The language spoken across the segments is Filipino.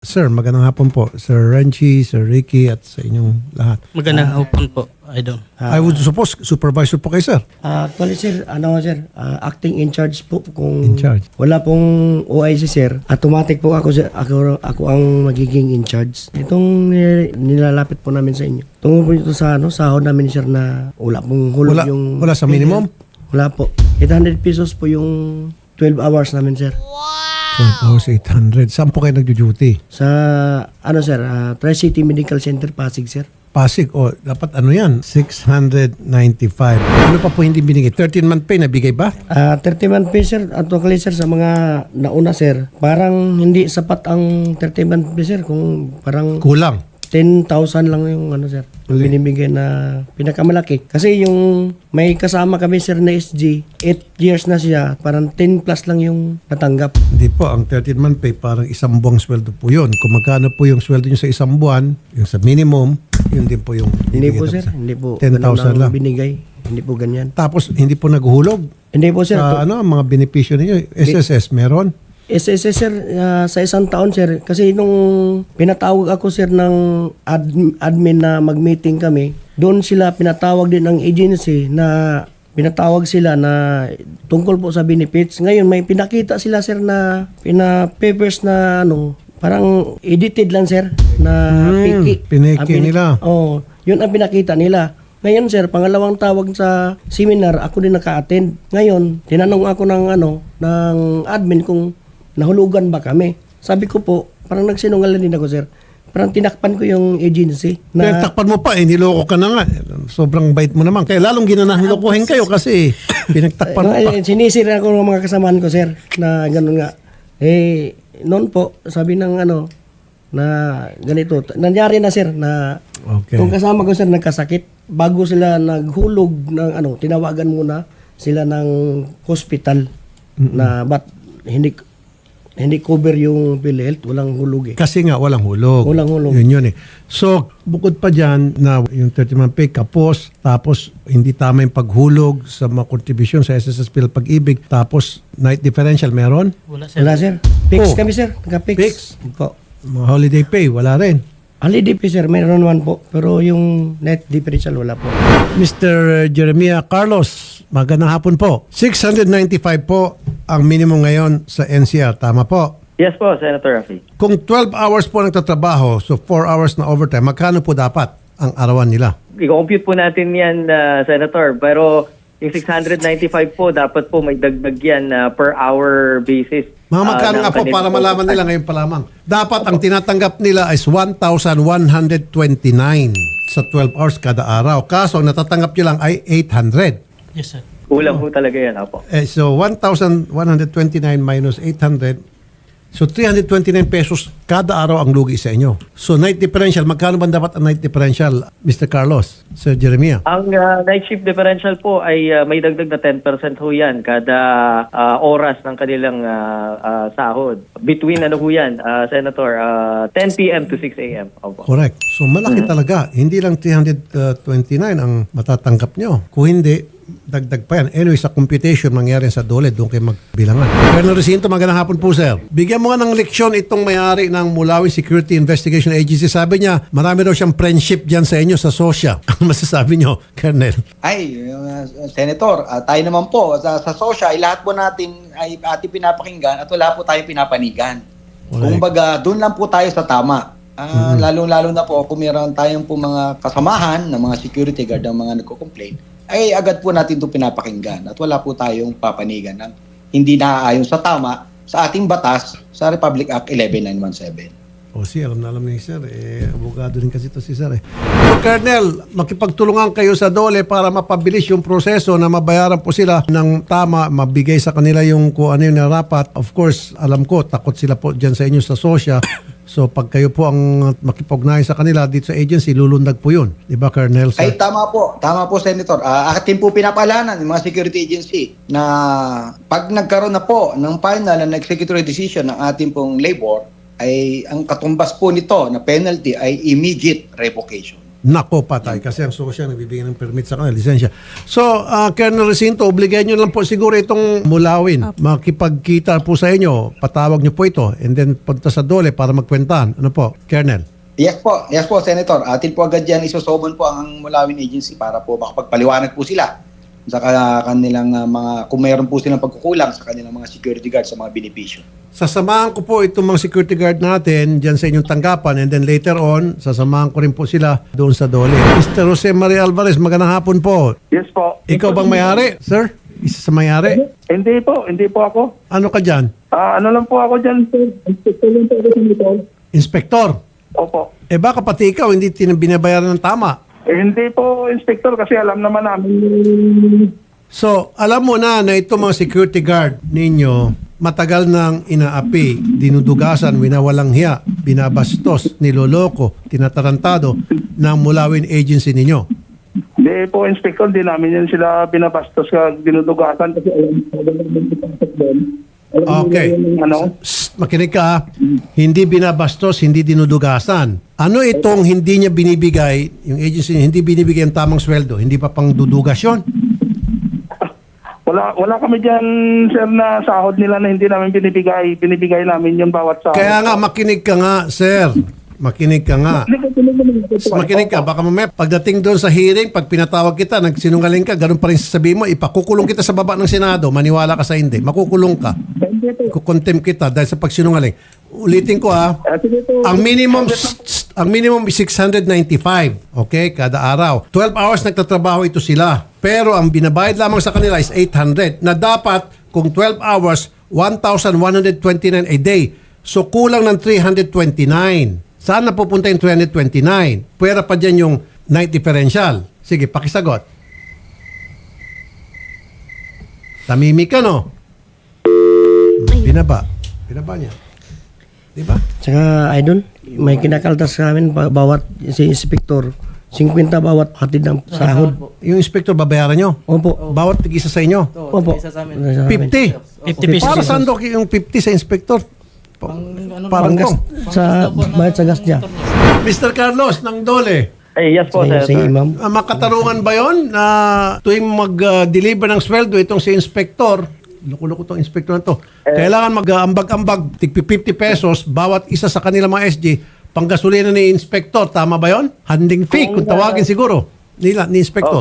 Sir, magandang hapon po. Sir Renchi, Sir Ricky, at sa inyong lahat. Magandang hapon po, Idol. I would suppose, supervisor po kayo, sir. Actually sir, acting in charge po kung In charge. wala pong OIC sir, automatic po ako sir, ako ang magiging in charge. Itong nilalapit po namin sa inyo. Tungo po ito sa sahod namin sir na wala pong hulog yung Wala sa minimum? Wala po. 800 pesos po yung 12 hours namin sir. 12 hours, 800. Saan po kayo nagjo-duty? Sa sir, Tri-City Medical Center Pasig sir. Pasig, o dapat ano yan? 695. Ano pa po hindi binigay? 13-month pay nabigay ba? 30-month pay sir, actually sir sa mga nauna sir, parang hindi sapat ang 30-month pay sir kung parang Kulang. 10,000 lang yung sir, yung binibigay na pinakamalaki. Kasi yung may kasama kami sir na SG, 8 years na siya, parang 10 plus lang yung natanggap. Hindi po, ang 13-month pay parang isang buwang sweldo po yun. Kung magkano po yung sweldo nyo sa isang buwan, yung sa minimum, yun din po yung Hindi po bibigyan sir, sa- hindi po. 10,000 ganun lang. binigay. Hindi po ganyan. Tapos hindi po naghulog Hindi po sir. sa ang mga benepisyo ninyo. SSS meron? SSS sir, sa isang taon sir, kasi nung pinatawag ako sir ng admin na mag-meeting kami, doon sila pinatawag din ng agency na pinatawag sila na tungkol po sa benefits. Ngayon may pinakita sila sir na papers na parang edited lang sir na piki. piniki nila. Oh, yun ang pinakita nila. Ngayon sir, pangalawang tawag sa seminar, ako din naka-attend. Ngayon, tinanong ako ng admin kung nahulugan ba kami. Sabi ko po, parang nagsinungaling din ako sir. Parang tinakpan ko yung agency Kaya na takpan mo pa, niloko ka na nga. Sobrang bait mo naman. Kaya lalong ginanahan lokohin kayo kasi pinagtakpan mo pa. sinisira ako ng mga kasamahan ko sir na gano'n nga. Noon po, sabi ng na ganito. Nangyari na sir na Okay. kung kasama ko sir nagkasakit, bago sila naghulog ng tinawagan muna sila ng hospital na but hindi cover yung PhilHealth, walang hulog eh. Kasi nga walang hulog. Walang hulog. Yun eh. So, bukod pa dyan na yung 30-month pay kapos, tapos hindi tama yung paghulog sa mga contribution sa SSS Bill Pag-ibig, tapos night differential meron? Wala sir. Wala sir. Fix Oh. kami sir. Naka-fix. Fix? Po. Mga holiday pay, wala rin. Holiday pay sir, meron naman po. Pero yung net differential wala po. Mr. Jeremiah Carlos, magandang hapon po. 695 po ang minimum ngayon sa NCR. Tama po? Yes po, Senator Rafi. Kung 12 hours po nagtatrabaho, so 4 hours na overtime, magkano po dapat ang arawan nila? I-compute po natin yan, Senator. Pero yung 695 po, dapat po may dagdag yan per hour basis. Mga magkano nga po para malaman nila ngayon pa lamang. Dapat ang tinatanggap nila is 1,129 sa 12 hours kada araw. Kaso ang natatanggap nyo lang ay 800. Yes sir. Kulang po talaga yan, apo. So 1,129 minus 800. So 329 pesos kada araw ang lugi sa inyo. So night differential, magkano ba dapat ang night differential, Mr. Carlos, Sir Jeremiah? Ang night shift differential po ay may dagdag na 10% ho yan kada oras ng kanilang sahod. Between Senator, 10 p.m. to 6 a.m. Opo. Correct. So malaki talaga. Hindi lang 329 ang matatanggap nyo. Kung hindi, dagdag pa yan. Anyway, sa computation, mangyari sa dole, doon kayo magbilangan. Colonel Recinto, magandang hapon po, sir. Bigyan mo nga ng leksyon itong may-ari ng Mulawin Security Investigation Agency. Sabi niya, marami daw siyang friendship dyan sa inyo sa SOSYA. Ano masasabi niyo, Colonel? Ay, Senator, tayo naman po sa SOSYA, lahat po natin ay ating pinapakinggan at wala po tayong pinapanigan. Alright. Kumbaga, doon lang po tayo sa tama. Lalong-lalo na po kung meron tayong po mga kasamahan ng mga security guard ng mga nagko-complain, ay agad po natin ito pinapakinggan at wala po tayong papanigan ng hindi naaayon sa tama sa ating batas sa Republic Act 11917. O si alam na alam ni sir. Abogado rin kasi ito si sir. So, Colonel, makipagtulungan kayo sa dole para mapabilis yung proseso na mabayaran po sila ng tama, mabigay sa kanila yung kung ano yung narapat. Of course, alam ko, takot sila po dyan sa inyo sa SOSYA. So pag kayo po ang makipag-ugnayan sa kanila dito sa agency, lulundag po yun. Di ba, Colonel? Sir? Ay, tama po, Senator. Atin po pinapalanan ng mga security agency na pag nagkaroon na po ng final and executory decision ng ating pong labor, ay ang katumbas po nito na penalty ay immediate revocation. Nako patay kasi ang sosya nagbibigay ng permit sa kanila, lisensya. So, Colonel Recinto, obligahan nyo lang po siguro itong Mulawin. Makipagkita po sa inyo, patawag nyo po ito and then punta sa Dole para magkwentahan. Ano po, Colonel? Yes po, Senator. Atin po agad yan isosobon po ang Mulawin Agency para po makapagpaliwanag po sila sa kanilang mga, kung mayroon po silang pagkukulang sa kanilang mga security guard sa mga benepisyo. Sasamahan ko po itong mga security guard natin dyan sa inyong tanggapan and then later on, sasamahan ko rin po sila doon sa Dole. Mr. Jose Maria Alvarez, magandang hapon po. Yes po. Ikaw bang may-ari, sir? Isa sa may-ari? Hindi po ako. Ano ka dyan? Ano lang po ako dyan, sir. Inspector lang po ako dito. Inspektor? Opo. Baka pati ikaw hindi binabayaran ng tama. Hindi po, Inspector, kasi alam naman namin. So, alam mo na itong mga security guard ninyo, matagal nang inaapi, dinudugasan, winawalang hiya, binabastos, niloloko, tinatarantado ng Mulawin Agency ninyo. Hindi po, Inspector, hindi namin yan sila binabastos ka dinudugasan kasi alam namin. Okay. Makinig ka, ha? Hindi binabastos, hindi dinudugasan. Ano itong hindi niya binibigay, yung agency niya, hindi binibigay ang tamang sweldo, hindi pa pang dudugas yun? Wala kami dyan, sir, na sahod nila na hindi namin binibigay. Binibigay namin yung bawat sahod. Kaya nga, makinig ka nga, sir. Makinig ka nga. Makinig ka. Baka mamaya, pagdating doon sa hearing, pag pinatawag kita, nagsinungaling ka, ganun pa rin sasabihin mo, ipakukulong kita sa baba ng Senado, maniwala ka sa hindi. Makukulong ka. Kukontempt kita dahil sa pagsinungaling. Ulitin ko ang minimum is 695, okay, kada araw. 12 hours nagtatrabaho ito sila. Pero ang binabayad lamang sa kanila is 800 na dapat kung 12 hours 1,129 a day. So kulang ng 329. Saan na pupunta yung 329? Pwera pa dyan yung night differential. Sige, pakisagot. Tamimik ka, no? Binaba niya. Diba? Saka, idol, may kinakaltas sa amin bawat si Inspector. 50 bawat hatid ng sahod. Yung inspector babayaran nyo? Opo. Bawat tig-isa sa inyo? Opo. 50. 50 pesos. Para saan daw yung 50 sa inspector? Parang Gas, sa bayad sa gas niya. Mr. Carlos ng Dole, Yes po, Sa Senator. imam. makatarungan ba yon na tuwing mag-deliver ng sweldo itong si inspector, loko-loko itong inspector na to, kailangan mag-ambag-ambag, tig 50 pesos bawat isa sa kanila mga SG, panggasolina ni inspector, tama ba yon? Handing fee, kung tawagin siguro ni inspector.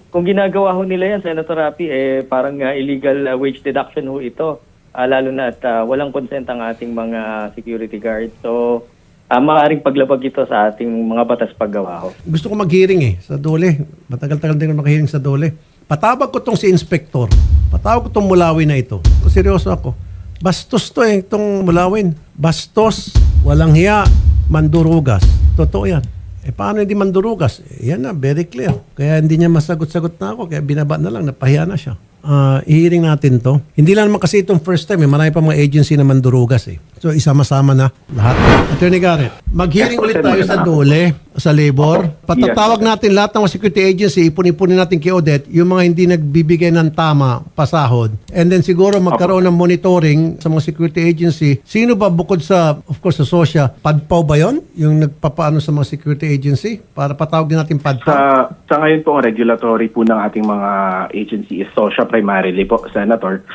Kung ginagawa ho nila yan, Senator Rapi, parang illegal wage deduction ho ito. Lalo na at walang consent ang ating mga security guards. So, maaaring paglabag ito sa ating mga batas paggawa ho. Gusto ko mag-hearing sa Dole. Matagal-tagal din ako nakahearing sa Dole. Patawag ko tong si inspector. Patawag ko tong Mulawin na ito. Seryoso ako. Bastos to itong Mulawin. Bastos, walang hiya, mandurugas. Totoo yan. Paano hindi mandurugas? Yan na, very clear. Kaya hindi niya masagot-sagot na ako. Kaya binaba na lang, napahiya na siya. I-hearing natin to. Hindi lang naman kasi itong first time. Marami pa mga agency na mandurugas So, isama-sama na lahat. Attorney Garrett, mag-hearing ulit tayo sa Dole, sa labor. Patatawag natin lahat ng mga security agency, ipon-ipunin natin kay Odette, yung mga hindi nagbibigay ng tama pasahod. And then siguro magkaroon ng monitoring sa mga security agency. Sino ba bukod sa, of course, sa SOSYA, PADPAW ba yun? Yung nagpapaano sa mga security agency? Para patawag din natin PADPAW. Sa ngayon po, ang regulatory po ng ating mga agency is SOSYA primarily po, Senator.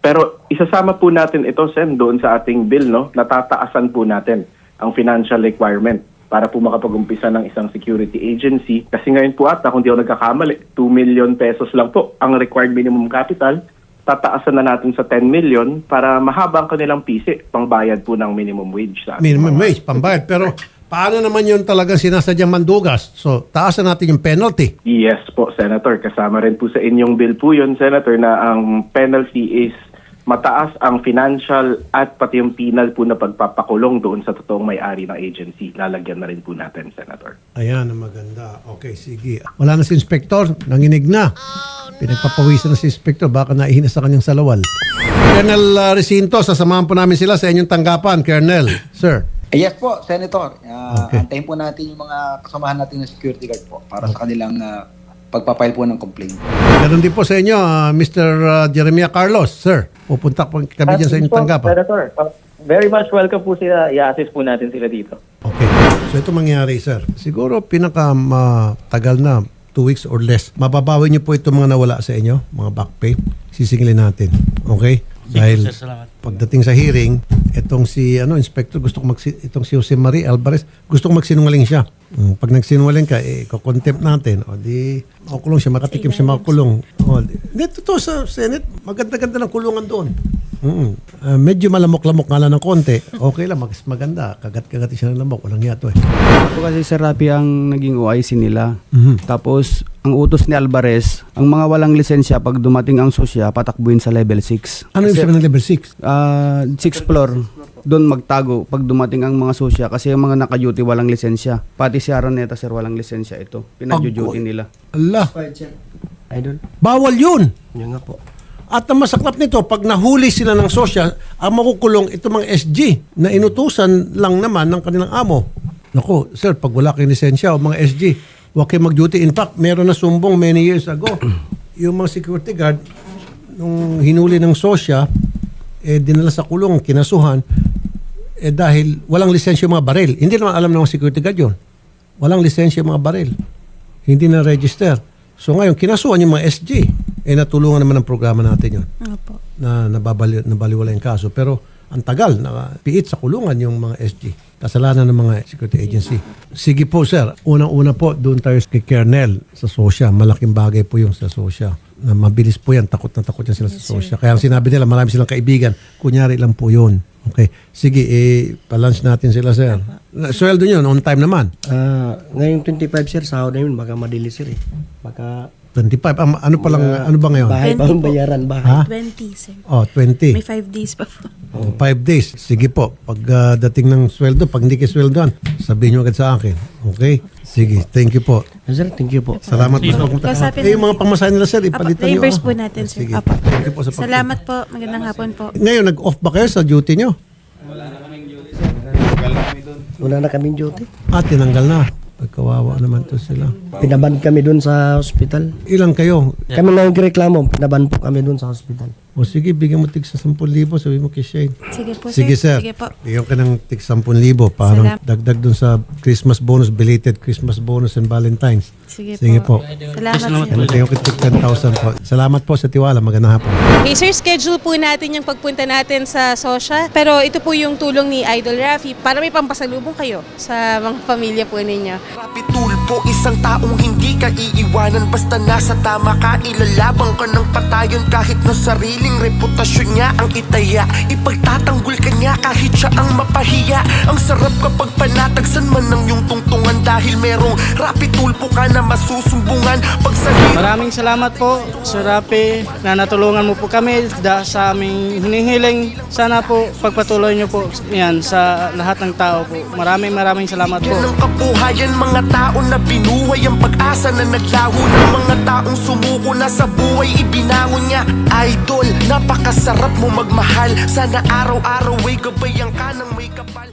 Pero isasama po natin ito, Sen, doon sa ating bill, no? Natataasan po natin ang financial requirement para po makapag-umpisa ng isang security agency. Kasi ngayon po ata, kung di ako nagkakamali, 2 million pesos lang po ang required minimum capital. Tataasan na natin sa 10 million para mahaba ang kanilang PC, pangbayad po ng minimum wage sa ating Minimum mga- wage, pambayad. Pero paano naman yun talagang sinasadyang mandugas? So, taasan natin yung penalty. Yes po, Senator. Kasama rin po sa inyong bill po yun, Senator, na ang penalty is mataas ang financial at pati yung penal po na pagpapakulong doon sa totoong may-ari ng agency. Lalagyan na rin po natin, Senator. Ayan, ang maganda. Okay, sige. Wala na si inspector, nanginig na. Pinagpapawisan na si inspector, baka naihina sa kanyang salawal. Colonel Recinto, sasamahan po namin sila sa inyong tanggapan, Colonel. Sir. Yes po, Senator. Okay. Antayin po natin yung mga kasamahan natin na security guard po para sa kanilang pagpapile po ng complaint. Meron din po sa inyo, Mr. Jeremiah Carlos. Sir, pupunta po kami dyan sa inyong tanggapan. Senator, very much welcome po sila. I-assist po natin sila dito. Okay. So ito mangyari, sir. Siguro pinaka matagal na 2 weeks or less. Mababawi niyo po itong mga nawala sa inyo, mga back pay. Sisingilin natin. Okay? Dahil sir, salamat. pagdating sa hearing, itong si inspector itong si Jose Marie Alvarez, gusto kong magsinungaling siya. Pag nagsinungaling ka, ko-contempt natin. O di, makukulong siya, makatikim siya, makukulong. O, totoo sa Senate, maganda-ganda ng kulungan doon. Medyo malamok-lamok nga lang ng konti. Okay lang, maganda. Kagat-kagat siya ng lamok. Walang yato eh. Ako kasi Sir Rapi ang naging OIC nila. Tapos ang utos ni Alvarez, ang mga walang lisensya pag dumating ang sosya, patakbuhin sa level 6. Ano yung sabi ng level 6? 6th floor, doon magtago pag dumating ang mga sosya kasi ang mga naka-duty walang lisensya. Pati si Araneta Sir walang lisensya ito. Pinag-duty nila. Allah, Idol. bawal yun. Yan nga po. At ang masaklap nito, pag nahuli sila ng sosya, ang makukulong ito mga SG na inutusan lang naman ng kanilang amo. Naku, sir, pag wala kayong lisensya o mga SG, huwag kayo mag-duty. In fact, meron na sumbong many years ago. Yung mga security guard, nung hinuli ng sosya, dinala sa kulong, kinasuhan, dahil walang lisensya yung mga baril. Hindi naman alam ng mga security guard yun. Walang lisensya yung mga baril. Hindi na register. So ngayon, kinasuhan yung mga SG. Natulungan naman ang programa natin yun. Opo. Na nabaliwala yung kaso. Pero ang tagal, piit sa kulungan yung mga SG. Kasalanan ng mga security agency. Sige po, sir. Unang-una po, doon tayo kay Kernel sa sosya. Malaking bagay po yung sa sosya. Na mabilis po yan. Takot na takot yan sila sa sosya. Kaya ang sinabi nila, marami silang kaibigan. Kunyari lang po yun. Okay. Sige, palunch natin sila, sir. Sweldo nyo, on time naman. Ngayong 25 sir, sahod na yun, baka madili sir eh. Baka 25. Ano ba ngayon? bahay 20 pa ang po. bayaran, bahay. Ha? 20, sir. Oh, 20. May 5 days pa po. 5 days. Sige po. Pag dating ng sweldo, pag hindi kayo sweldoan, sabihin nyo agad sa akin. Okay? Sige. Thank you po. Sir, thank you po. Salamat po sa pagpunta. Kausapin Yung mga pamasahe nila, sir, ipalitan nyo. reimburse po natin, sir. Sige. Apo. Thank you po sa pagpunta. Salamat po. Magandang hapon po. Ngayon, nag-off ba kayo sa duty nyo? Wala na kaming duty. Tinanggal na. Pagkawawa naman to sila. Pinaban kami dun sa hospital. Ilang kayo? Kami na yung reklamo, pinaban po kami dun sa hospital. O sige, bigyan mo tig sa 10,000. Sabi mo kay Shane. Sige po, Sige, sir. Sige po. Bigyan ka ng tig 10,000. Parang dagdag dun sa Christmas bonus, belated Christmas bonus and Valentine's. Sige po. Salamat, sir. Bigyan ko tig 10,000 po. Salamat po sa tiwala. Magandang hapon. Okay, sir, schedule po natin yung pagpunta natin sa Sosya. Pero ito po yung tulong ni Idol Rafi para may pampasalubong kayo sa mga pamilya po ninyo. Rapi Tulpo, isang taong hindi ka iiwanan. Basta nasa tama ka, ilalabang ka ng patayon. Kahit na sariling reputasyon niya ang itaya, ipagtatanggol ka niya kahit siya ang mapahiya. Ang sarap kapag panatagsan man ng iyong tungtungan, dahil merong Rapi Tulpo ka na masusumbungan. Pag sa Maraming salamat po, Sir Rapi, na natulungan mo po kami sa aming hinihiling. Sana po pagpatuloy niyo po yan sa lahat ng tao po. Maraming salamat po. yan ang kabuhayan, mga tao na binuhay ang pag-asa na naglaho ng mga taong sumuko na sa buhay ibinangon niya. Idol, napakasarap mo magmahal. Sana araw-araw ay gabayan ka ng may kapal.